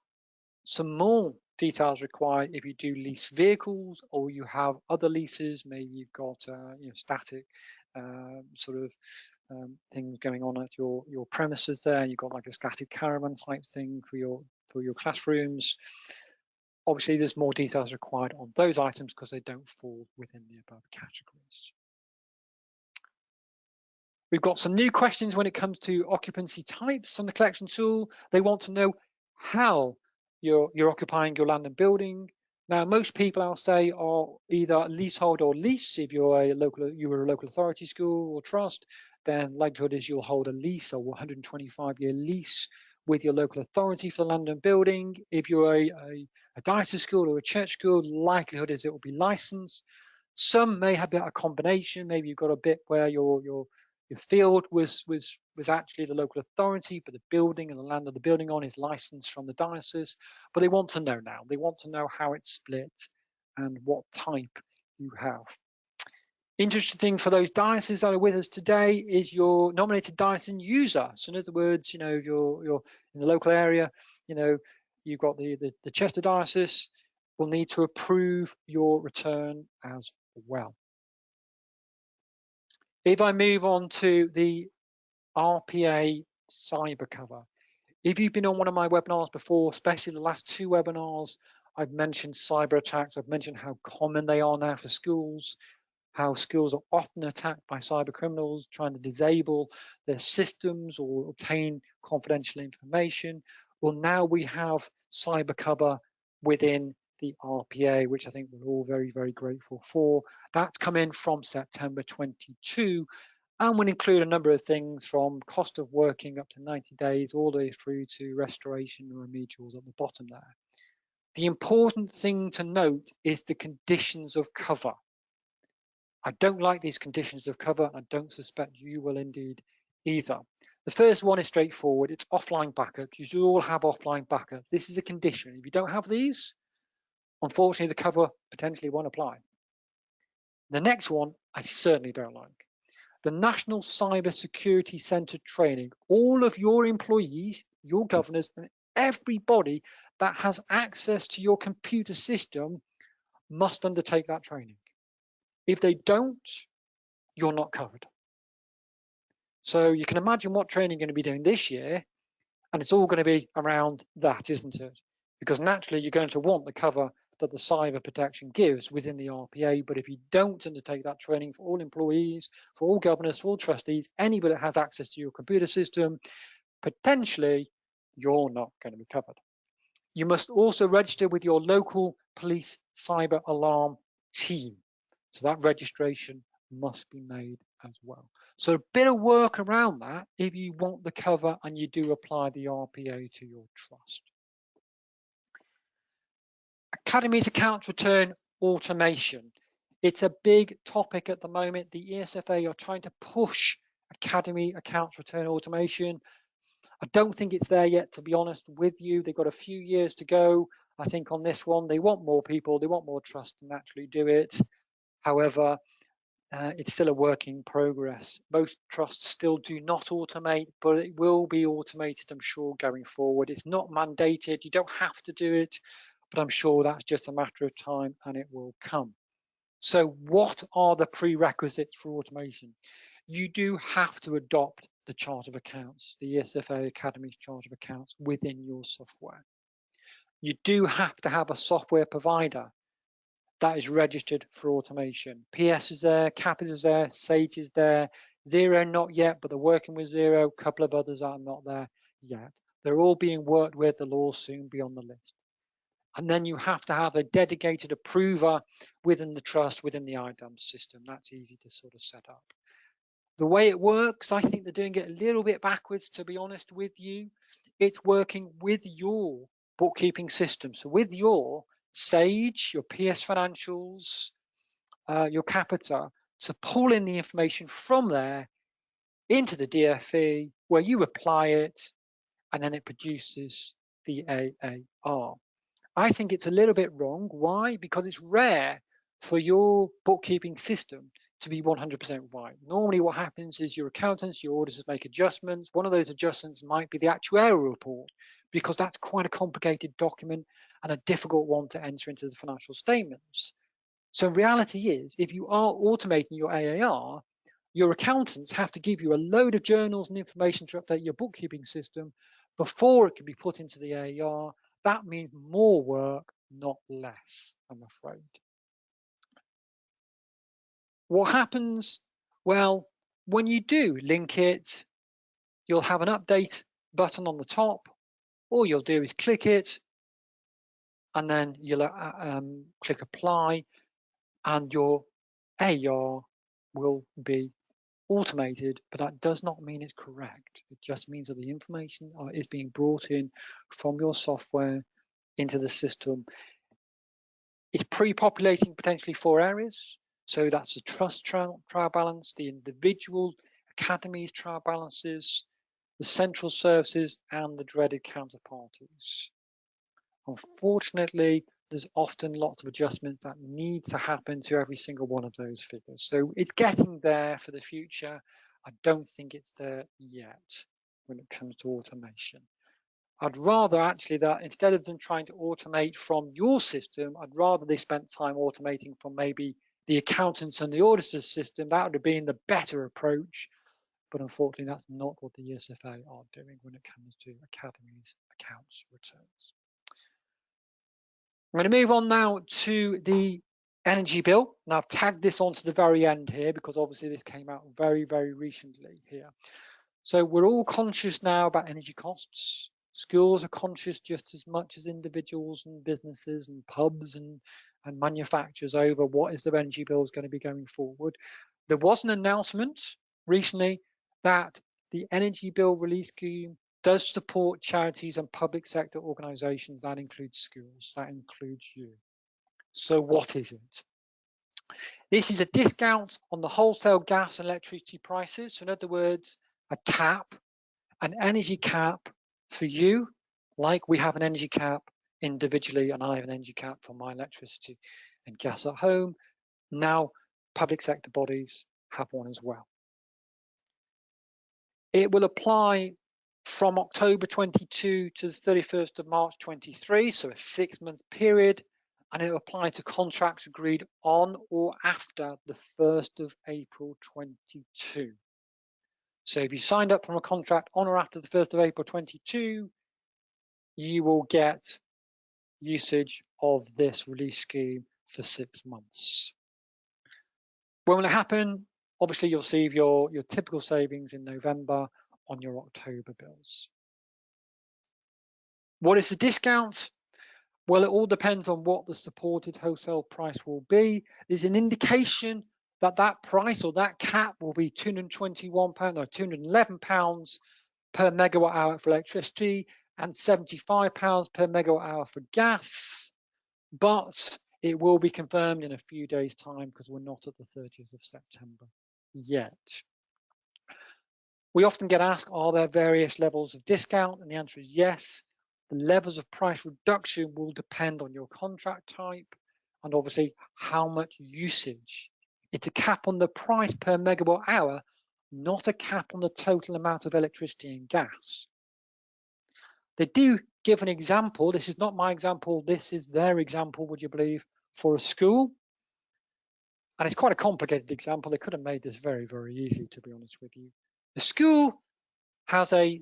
some more details required if you do lease vehicles, or you have other leases. Maybe you've got static things going on at your premises there. You've got like a static caravan type thing for your classrooms. Obviously, there's more details required on those items because they don't fall within the above categories. We've got some new questions when it comes to occupancy types on the collection tool. They want to know how you're occupying your land and building. Now, most people, I'll say, are either leasehold or lease. If you were a local authority, school or trust, then likelihood is you'll hold a lease, or 125-year lease with your local authority for the land and building. If you're a diocese school or a church school, likelihood is it will be licensed. Some may have a combination. Maybe you've got a bit where your field was actually the local authority, but the building and the land of the building on is licensed from the diocese. But they want to know now. They want to know how it's split and what type you have. Interesting thing for those dioceses that are with us today is your nominated diocesan user. So in other words, if you're in the local area, you've got the Chester diocese will need to approve your return as well. If I move on to the RPA cyber cover, if you've been on one of my webinars before, especially the last 2 webinars, I've mentioned cyber attacks. I've mentioned how common they are now for schools, how schools are often attacked by cyber criminals trying to disable their systems or obtain confidential information. Well, now we have cyber cover within the RPA, which I think we're all very, very grateful for. That's come in from September 22 and will include a number of things from cost of working up to 90 days all the way through to restoration and remedials at the bottom there. The important thing to note is the conditions of cover. I don't like these conditions of cover, and I don't suspect you will indeed either. The first one is straightforward. It's offline backup. You should all have offline backup. This is a condition. If you don't have these, unfortunately, the cover potentially won't apply. The next one, I certainly don't like. The National Cyber Security Centre training. All of your employees, your governors, and everybody that has access to your computer system must undertake that training. If they don't, you're not covered. So you can imagine what training you're going to be doing this year, and it's all going to be around that, isn't it? Because naturally, you're going to want the cover that the cyber protection gives within the RPA. But if you don't undertake that training for all employees, for all governors, for all trustees, anybody that has access to your computer system, potentially you're not going to be covered. You must also register with your local police cyber alarm team. So that registration must be made as well. So a bit of work around that if you want the cover and you do apply the RPA to your trust. Academy's accounts return automation. It's a big topic at the moment. The ESFA are trying to push Academy accounts return automation. I don't think it's there yet, to be honest with you. They've got a few years to go. I think on this one, they want more people, they want more trust to naturally do it. However, it's still a work in progress. Most trusts still do not automate, but it will be automated, I'm sure, going forward. It's not mandated. You don't have to do it, but I'm sure that's just a matter of time and it will come. So what are the prerequisites for automation? You do have to adopt the chart of accounts, the ESFA Academy's chart of accounts within your software. You do have to have a software provider that is registered for automation. PS is there, CAP is there, Sage is there, Xero not yet, but they're working with Xero. A couple of others are not there yet. They're all being worked with. They'll all soon be on the list. And then you have to have a dedicated approver within the trust, within the IDAM system. That's easy to sort of set up. The way it works, I think they're doing it a little bit backwards, to be honest with you. It's working with your bookkeeping system. So with your Sage, your PS financials, your Capita, to pull in the information from there into the DFE, where you apply it, and then it produces the AAR. I think it's a little bit wrong. Why? Because it's rare for your bookkeeping system to be 100% right. Normally what happens is your accountants, your auditors make adjustments. One of those adjustments might be the actuarial report, because that's quite a complicated document and a difficult one to enter into the financial statements. So reality is, if you are automating your AAR, your accountants have to give you a load of journals and information to update your bookkeeping system before it can be put into the AAR. That means more work, not less, I'm afraid. What happens? Well, when you do link it, you'll have an update button on the top. All you'll do is click it, and then you'll click apply, and your AAR will be automated, but that does not mean it's correct. It just means that the information is being brought in from your software into the system. It's pre-populating potentially 4 areas. So that's the trust trial balance, the individual academies trial balances, the central services, and the dreaded counterparties. Unfortunately, there's often lots of adjustments that need to happen to every single one of those figures. So it's getting there for the future. I don't think it's there yet when it comes to automation. I'd rather actually that instead of them trying to automate from your system, I'd rather they spent time automating from maybe the accountants and the auditors system. That would have been the better approach. But unfortunately, that's not what the ESFA are doing when it comes to Academy's accounts returns. I'm going to move on now to the energy bill. Now I've tagged this onto the very end here because obviously this came out very, very recently here. So we're all conscious now about energy costs. Schools are conscious just as much as individuals and businesses and pubs and manufacturers over what is their energy bills going to be going forward. There was an announcement recently that the energy bill release scheme does support charities and public sector organisations. That includes schools, that includes you. So what is it? This is a discount on the wholesale gas and electricity prices. So in other words, a cap, an energy cap for you, like we have an energy cap individually, and I have an energy cap for my electricity and gas at home. Now, public sector bodies have one as well. It will apply from October 22 to the 31st of March 23, so a 6-month period, and it will apply to contracts agreed on or after the 1st of April 22. So if you signed up from a contract on or after the 1st of April 22, you will get usage of this release scheme for 6 months. When will it happen? Obviously, you'll see your typical savings in November on your October bills. What is the discount? Well, it all depends on what the supported wholesale price will be. There's an indication that that price or that cap will be £221 or £211 per megawatt hour for electricity and £75 per megawatt hour for gas. but it will be confirmed in a few days' time because we're not at the 30th of September yet. We often get asked, are there various levels of discount? And the answer is yes. The levels of price reduction will depend on your contract type and obviously how much usage. It's a cap on the price per megawatt hour, not a cap on the total amount of electricity and gas. They do give an example. This is not my example. This is their example, would you believe, for a school. And it's quite a complicated example. They could have made this very, very easy, to be honest with you. The school has a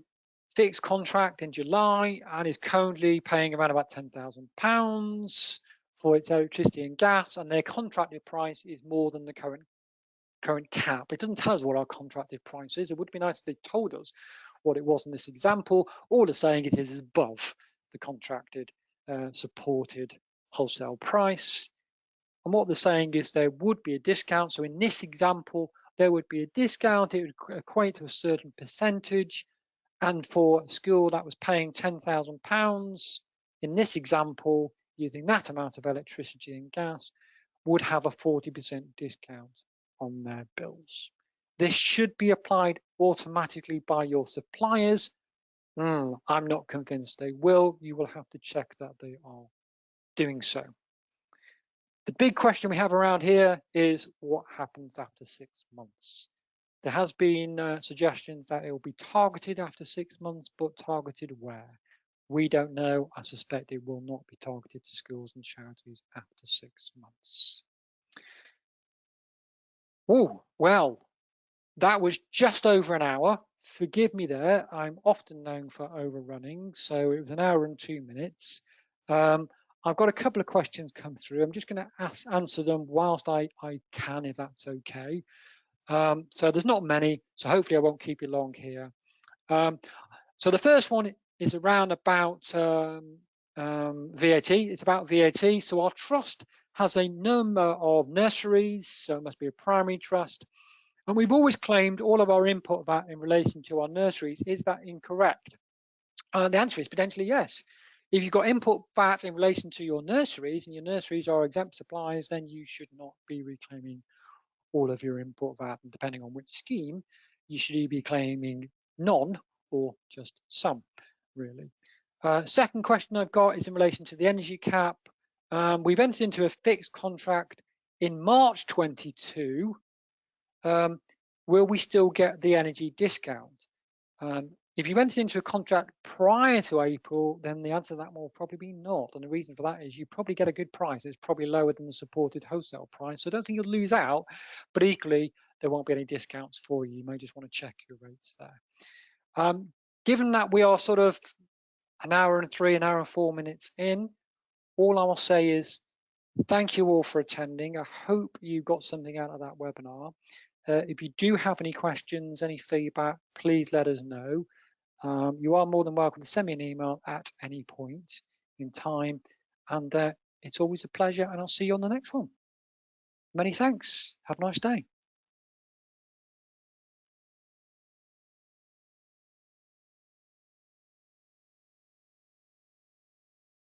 fixed contract in July and is currently paying around about £10,000 for its electricity and gas, and their contracted price is more than the current cap. It doesn't tell us what our contracted price is. It would be nice if they told us what it was in this example. All they're saying it is above the contracted supported wholesale price. And what they're saying is there would be a discount. So in this example, there would be a discount. It would equate to a certain percentage. And for a school that was paying £10,000, in this example, using that amount of electricity and gas, would have a 40% discount on their bills. This should be applied automatically by your suppliers. I'm not convinced they will. You will have to check that they are doing so. The big question we have around here is what happens after 6 months? There has been suggestions that it will be targeted after 6 months, but targeted where? We don't know. I suspect it will not be targeted to schools and charities after 6 months. Oh, well, that was just over an hour. Forgive me there. I'm often known for overrunning, so it was an hour and 2 minutes. I've got a couple of questions come through. I'm just going to answer them whilst I can, if that's okay. So there's not many, so hopefully I won't keep you long here. So the first one is around about VAT. It's about VAT. So our trust has a number of nurseries, so it must be a primary trust. And we've always claimed all of our input VAT in relation to our nurseries. Is that incorrect? The answer is potentially yes. If you've got input VAT in relation to your nurseries and your nurseries are exempt suppliers, then you should not be reclaiming all of your input VAT. And depending on which scheme, you should either be claiming none or just some, really. Second question I've got is in relation to the energy cap. We've entered into a fixed contract in March 22. Will we still get the energy discount? If you entered into a contract prior to April, then the answer to that will probably be not. And the reason for that is you probably get a good price. It's probably lower than the supported wholesale price. So I don't think you'll lose out, but equally, there won't be any discounts for you. You may just want to check your rates there. Given that we are sort of an hour and 3, an hour and 4 minutes in, all I will say is thank you all for attending. I hope you got something out of that webinar. If you do have any questions, any feedback, please let us know. You are more than welcome to send me an email at any point in time. And it's always a pleasure, and I'll see you on the next one. Many thanks. Have a nice day.